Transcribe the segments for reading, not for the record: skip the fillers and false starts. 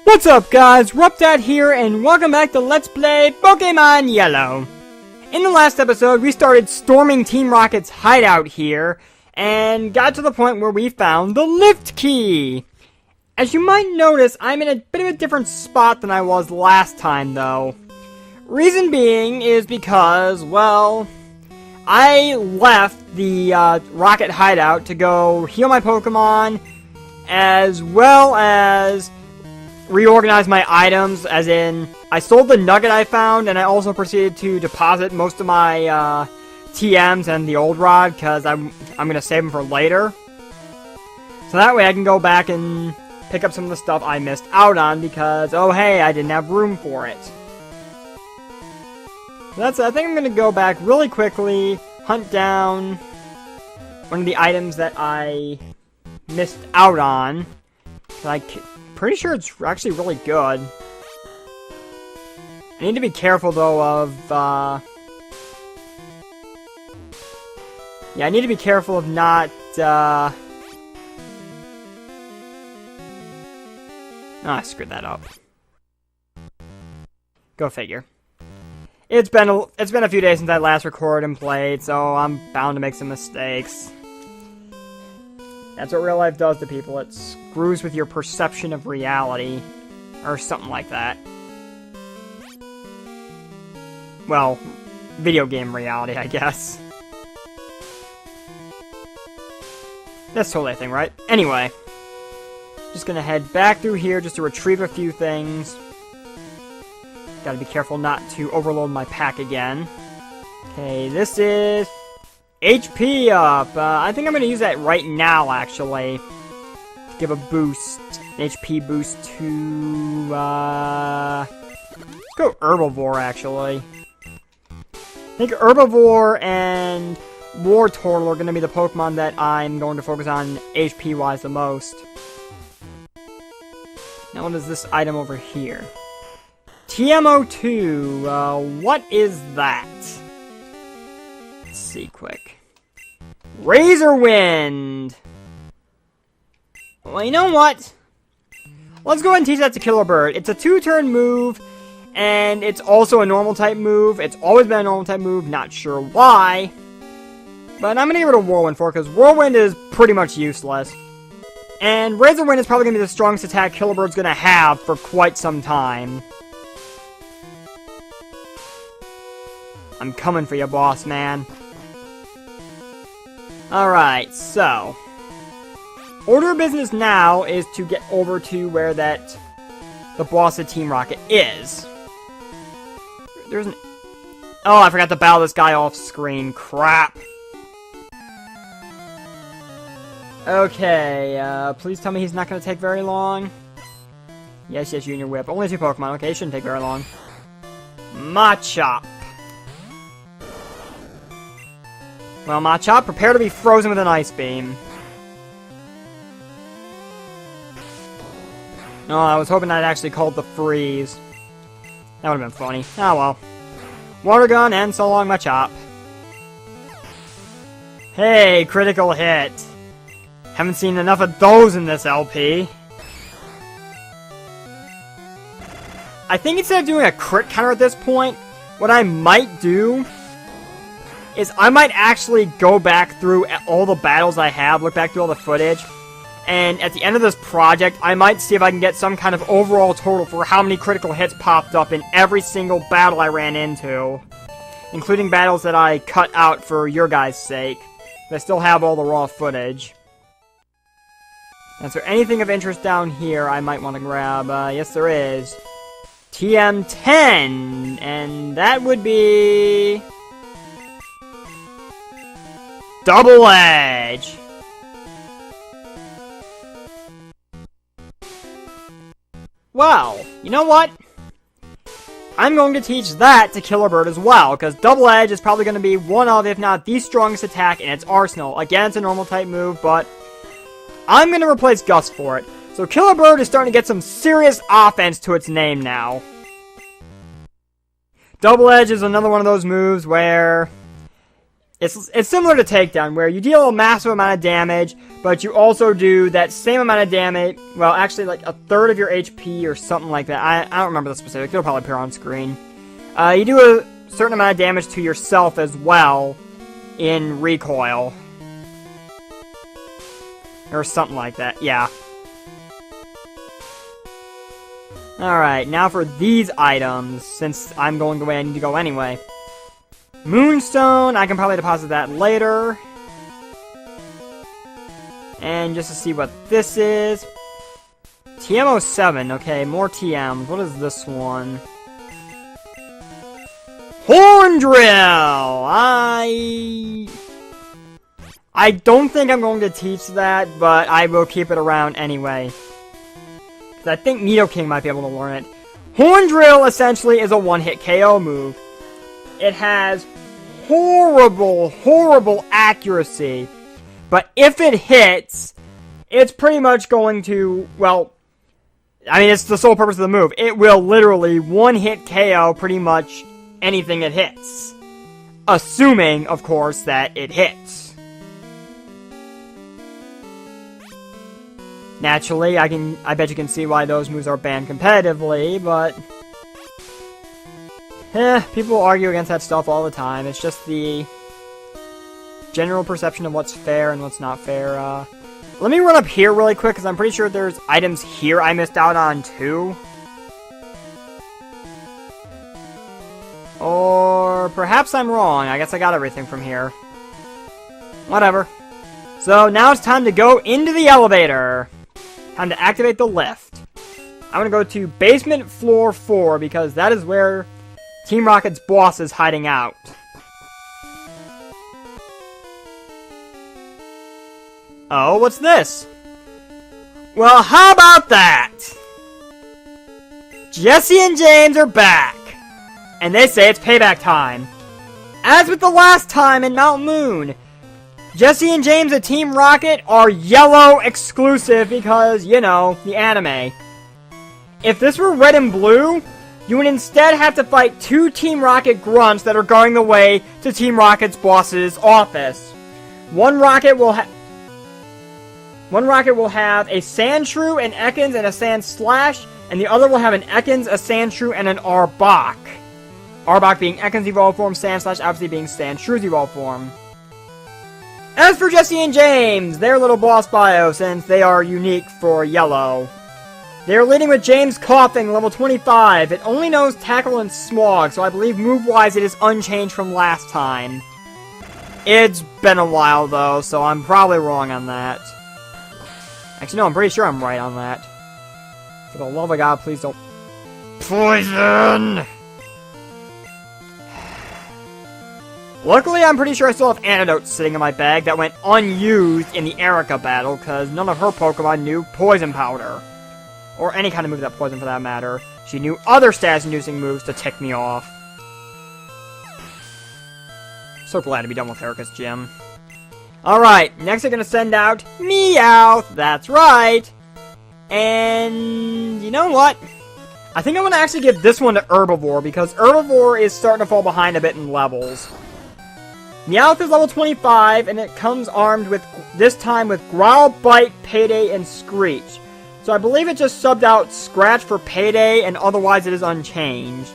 What's up guys, RuppDat here, and welcome back to Let's Play Pokemon Yellow. In the last episode, we started storming Team Rocket's hideout here, and got to the point where we found the lift key. As you might notice, I'm in a bit of a different spot than I was last time though. Reason being is because, well, I left the Rocket hideout to go heal my Pokemon, as well as reorganize my items, as in, I sold the nugget I found, and I also proceeded to deposit most of my TMs and the old rod, because I'm gonna save them for later. So that way I can go back and pick up some of the stuff I missed out on, because, oh hey, I didn't have room for it. So I think I'm gonna go back really quickly, hunt down one of the items that I missed out on. Pretty sure it's actually really good. I need to be careful though of, yeah, I need to be careful of not, oh, I screwed that up. Go figure. It's been a few days since I last recorded and played, so I'm bound to make some mistakes. That's what real life does to people. It screws with your perception of reality. Or something like that. Well, video game reality, I guess. That's totally a thing, right? Anyway. Just gonna head back through here just to retrieve a few things. Gotta be careful not to overload my pack again. Okay, this is HP up! I think I'm gonna use that right now, actually. To give a boost. An HP boost to, let's go Herbivore, actually. I think Herbivore and War Turtle are gonna be the Pokemon that I'm going to focus on HP-wise the most. Now what is this item over here? TMO2, what is that? Let's see quick. Razor Wind! Well, you know what? Let's go ahead and teach that to Killer Bird. It's a 2-turn move, and it's also a normal type move. It's always been a normal type move, not sure why. But I'm gonna give it a Whirlwind for it, because Whirlwind is pretty much useless. And Razor Wind is probably gonna be the strongest attack Killer Bird's gonna have for quite some time. I'm coming for you, boss man. Alright, so order of business now is to get over to where the boss of Team Rocket is. There's an... Oh, I forgot to battle this guy off screen. Crap. Okay, please tell me he's not going to take very long. Yes, you and your whip. Only 2 Pokemon. Okay, it shouldn't take very long. Machop. Well, Machop, prepare to be frozen with an Ice Beam. Oh, I was hoping I'd actually called the freeze. That would've been funny. Oh well. Water Gun and so long, Machop. Hey, critical hit. Haven't seen enough of those in this LP. I think instead of doing a crit counter at this point, what I might do is I might actually go back through all the battles I have, look back through all the footage, and at the end of this project, I might see if I can get some kind of overall total for how many critical hits popped up in every single battle I ran into, including battles that I cut out for your guys' sake. I still have all the raw footage. Is there anything of interest down here I might want to grab? Yes, there is. TM10, and that would be Double Edge! Well, you know what? I'm going to teach that to Killer Bird as well, because Double Edge is probably going to be one of, if not the strongest attack in its arsenal. Again, it's a normal type move, but I'm going to replace Gust for it. So Killer Bird is starting to get some serious offense to its name now. Double Edge is another one of those moves where It's similar to Takedown, where you deal a massive amount of damage, but you also do that same amount of damage, well, actually like a third of your HP or something like that. I don't remember the specifics, it'll probably appear on screen. You do a certain amount of damage to yourself as well in recoil. Or something like that, yeah. Alright, now for these items, since I'm going the way I need to go anyway. Moonstone, I can probably deposit that later. And just to see what this is. TM07, okay, more TMs. What is this one? Horn Drill! I don't think I'm going to teach that, but I will keep it around anyway. Because I think Nidoking might be able to learn it. Horn Drill essentially is a one-hit KO move. It has horrible, horrible accuracy. But if it hits, it's pretty much going to, well, I mean, it's the sole purpose of the move. It will literally one-hit KO pretty much anything it hits. Assuming, of course, that it hits. Naturally, I bet you can see why those moves are banned competitively, but people argue against that stuff all the time. It's just the general perception of what's fair and what's not fair. Let me run up here really quick, because I'm pretty sure there's items here I missed out on, too. Or perhaps I'm wrong. I guess I got everything from here. Whatever. So now it's time to go into the elevator. Time to activate the lift. I'm gonna go to basement floor 4, because that is where Team Rocket's boss is hiding out. Oh, what's this? Well, how about that? Jesse and James are back. And they say it's payback time. As with the last time in Mount Moon, Jesse and James at Team Rocket are yellow exclusive because, you know, the anime. If this were red and blue, you would instead have to fight 2 Team Rocket grunts that are going the way to Team Rocket's boss's office. One rocket will have a Sandshrew, an Ekans, and a Sandslash, and the other will have an Ekans, a Sandshrew, and an Arbok. Arbok being Ekans' evolved form, Sandslash obviously being Sandshrew's evolved form. As for Jesse and James, their little boss bio, since they are unique for yellow. They are leading with James Coughing, level 25. It only knows Tackle and Smog, so I believe move-wise it is unchanged from last time. It's been a while though, so I'm probably wrong on that. Actually, no, I'm pretty sure I'm right on that. For the love of God, please don't... Poison! Luckily, I'm pretty sure I still have antidotes sitting in my bag that went unused in the Erica battle, because none of her Pokemon knew Poison Powder. Or any kind of move that poison for that matter. She knew other status-inducing moves to tick me off. So glad to be done with Erica's gym. Alright, next I'm gonna send out Meowth, that's right! And you know what? I think I'm gonna actually give this one to Herbivore, because Herbivore is starting to fall behind a bit in levels. Meowth is level 25, and it comes armed with, this time with Growl, Bite, Payday, and Screech. So I believe it just subbed out Scratch for Payday, and otherwise it is unchanged.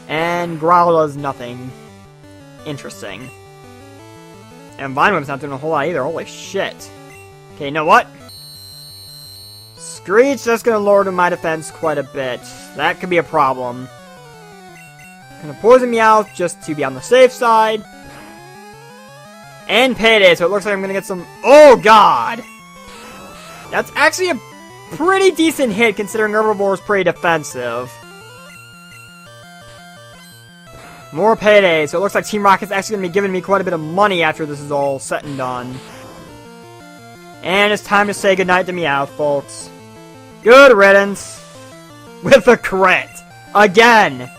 And Growl does nothing. Interesting. And Vine Whip's not doing a whole lot either, holy shit. Okay, you know what? Screech, that's gonna lower to my defense quite a bit. That could be a problem. Gonna Poison Meowth just to be on the safe side. And Payday, so it looks like I'm gonna get some... Oh, God! That's actually a pretty decent hit, considering Herbivore is pretty defensive. More Payday, so it looks like Team Rocket's actually going to be giving me quite a bit of money after this is all said and done. And it's time to say goodnight to Meowth, folks. Good riddance. With a crit. Again!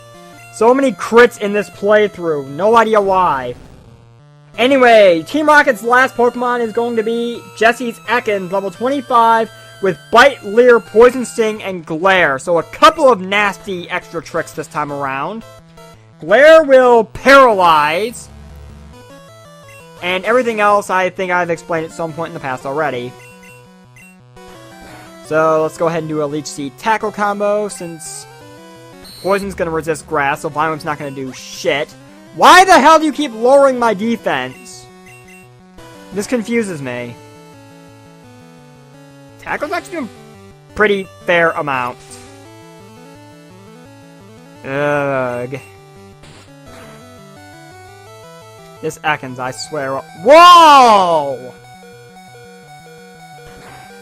So many crits in this playthrough, no idea why. Anyway, Team Rocket's last Pokemon is going to be Jesse's Ekans, level 25, with Bite, Leer, Poison Sting, and Glare. So a couple of nasty extra tricks this time around. Flare will paralyze. And everything else, I think I've explained at some point in the past already. So, let's go ahead and do a Leech Seed Tackle combo, since Poison's gonna resist Grass, so Violent's not gonna do shit. Why the hell do you keep lowering my defense? This confuses me. Tackle's actually doing pretty fair amount. Ugh. This Ekans, I swear. Whoa!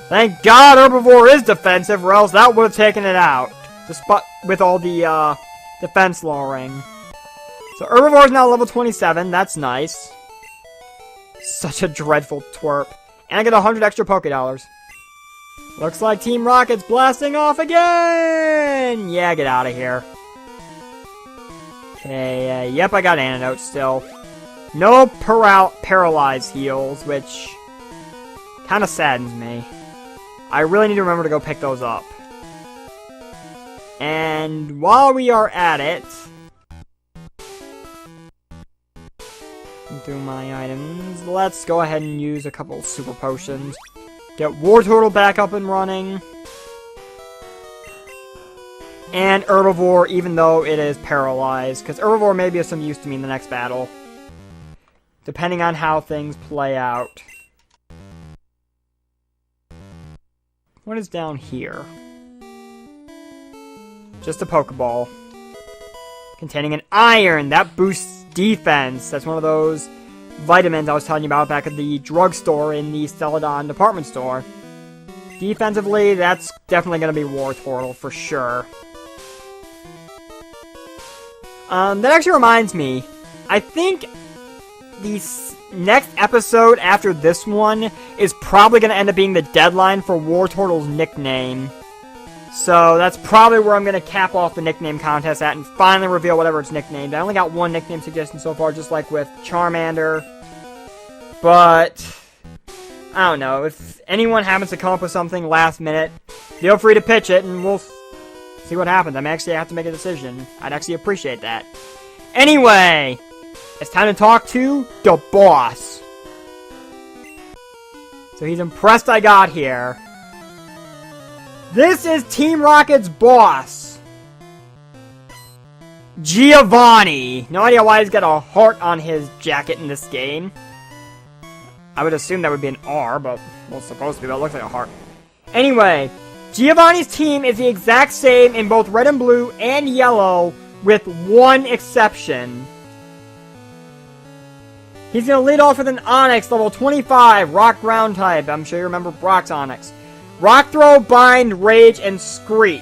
Thank God Herbivore is defensive, or else that would have taken it out. Despite with all the defense lowering. So Herbivore is now level 27. That's nice. Such a dreadful twerp. And I get 100 extra Pokédollars. Looks like Team Rocket's blasting off again! Yeah, get out of here. Okay, yep, I got Antidote still. No Paralyze heals, which kind of saddens me. I really need to remember to go pick those up. And while we are at it, do my items. Let's go ahead and use a couple Super Potions. Get Wartortle back up and running. And Herbivore, even though it is paralyzed, because Herbivore may be of some use to me in the next battle. Depending on how things play out. What is down here? Just a Pokeball. Containing an iron. That boosts defense. That's one of those vitamins I was telling you about back at the drugstore in the Celadon department store. Defensively, that's definitely going to be Wartortle for sure. That actually reminds me. I think the next episode after this one is probably going to end up being the deadline for Wartortle's nickname. So that's probably where I'm going to cap off the nickname contest at and finally reveal whatever it's nicknamed. I only got one nickname suggestion so far, just like with Charmander. But I don't know. If anyone happens to come up with something last minute, feel free to pitch it and we'll see what happens. I may actually have to make a decision. I'd actually appreciate that. Anyway, it's time to talk to the boss. So he's impressed I got here. This is Team Rocket's boss. Giovanni. No idea why he's got a heart on his jacket in this game. I would assume that would be an R, but, well, it's supposed to be, but it looks like a heart. Anyway, Giovanni's team is the exact same in both red and blue and yellow, with one exception. He's going to lead off with an Onix, level 25, Rock Ground type. I'm sure you remember Brock's Onix. Rock Throw, Bind, Rage, and Screech.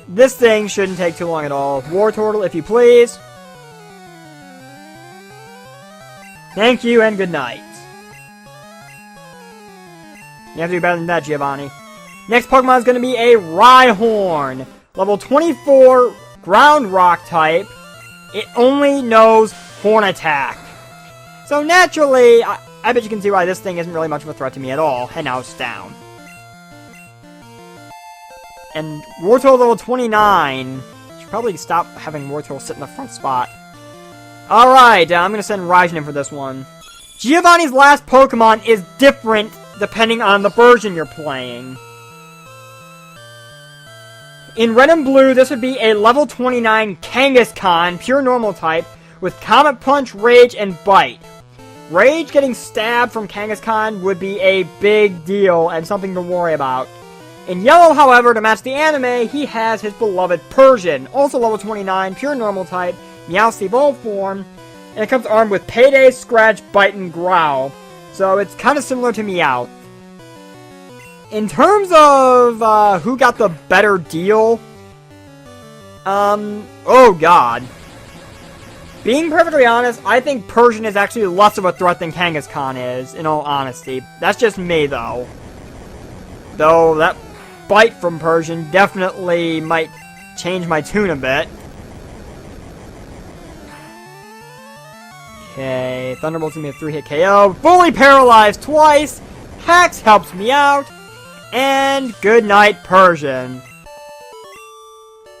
This thing shouldn't take too long at all. Wartortle, if you please. Thank you, and good night. You have to do better than that, Giovanni. Next Pokemon is going to be a Rhyhorn. Level 24, Ground Rock type. It only knows Horn Attack. So naturally, I bet you can see why this thing isn't really much of a threat to me at all. And now it's down. And Wartortle level 29. Should probably stop having Wartortle sit in the front spot. Alright, I'm going to send Raijin in for this one. Giovanni's last Pokemon is different depending on the version you're playing. In red and blue, this would be a level 29 Kangaskhan, pure normal type, with Comet Punch, Rage, and Bite. Rage getting stabbed from Kangaskhan would be a big deal and something to worry about. In yellow, however, to match the anime, he has his beloved Persian, also level 29, pure normal type, Meowth evolved form, and it comes armed with Payday, Scratch, Bite, and Growl. So it's kind of similar to Meowth. In terms of who got the better deal, oh god. Being perfectly honest, I think Persian is actually less of a threat than Kangaskhan is, in all honesty. That's just me, though. Though that Bite from Persian definitely might change my tune a bit. Okay, Thunderbolt's gonna be a 3-hit KO. Fully paralyzed twice. Hex helps me out. And good night, Persian.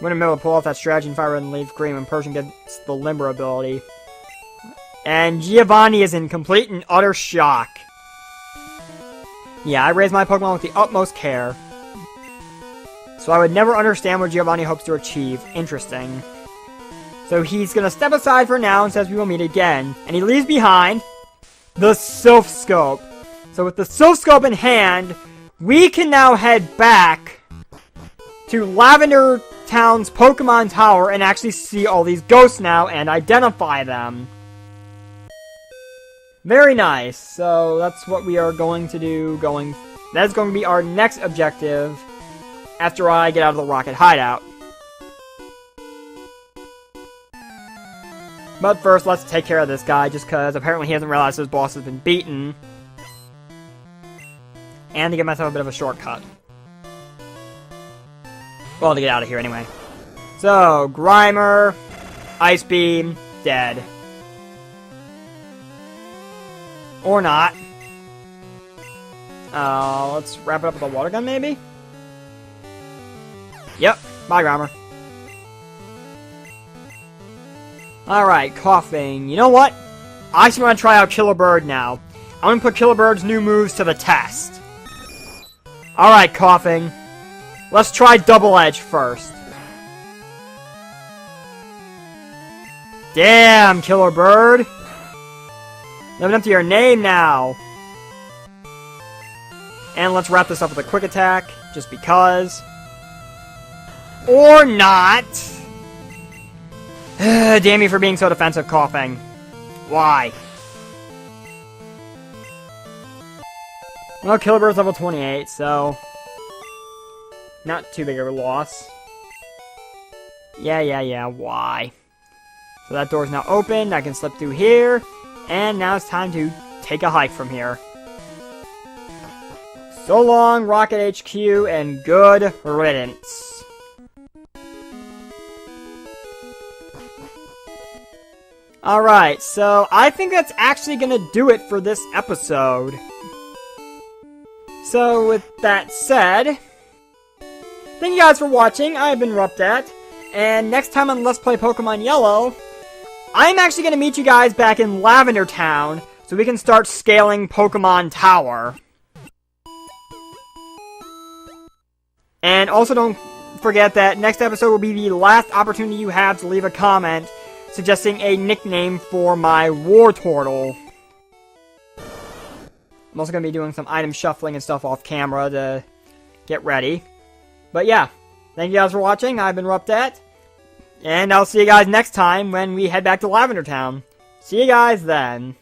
Wouldn't be able to pull off that strategy and fire and leave green when Persian gets the Limber ability. And Giovanni is in complete and utter shock. Yeah, I raised my Pokemon with the utmost care. So I would never understand what Giovanni hopes to achieve. Interesting. So he's gonna step aside for now and says we will meet again. And he leaves behind the Silph Scope. So with the Silph Scope in hand, we can now head back to Lavender Town's Pokemon Tower and actually see all these ghosts now and identify them. Very nice. So that's what we are going to do. That's going to be our next objective after I get out of the Rocket Hideout. But first, let's take care of this guy, just because apparently he hasn't realized his boss has been beaten. And to give myself a bit of a shortcut. Well, to get out of here anyway. So, Grimer, Ice Beam, dead. Or not. Let's wrap it up with a water gun, maybe? Yep, bye, Grimer. Alright, Coughing. You know what? I actually want to try out Killer Bird now. I'm going to put Killer Bird's new moves to the test. Alright, Coughing. Let's try Double Edge first. Damn, Killer Bird. Living up to your name now. And let's wrap this up with a Quick Attack, just because. Or not. Damn you for being so defensive, Coughing. Why? Well, Killer Bird's level 28, so not too big of a loss. Yeah, why? So that door's now open, I can slip through here, and now it's time to take a hike from here. So long, Rocket HQ, and good riddance. Alright, so I think that's actually gonna do it for this episode. So, with that said, thank you guys for watching. I've been RuppDat, and next time on Let's Play Pokemon Yellow, I'm actually gonna meet you guys back in Lavender Town, so we can start scaling Pokemon Tower. And also don't forget that next episode will be the last opportunity you have to leave a comment suggesting a nickname for my Wartortle. I'm also going to be doing some item shuffling and stuff off camera to get ready. But yeah, thank you guys for watching. I've been RuppDat, and I'll see you guys next time when we head back to Lavender Town. See you guys then.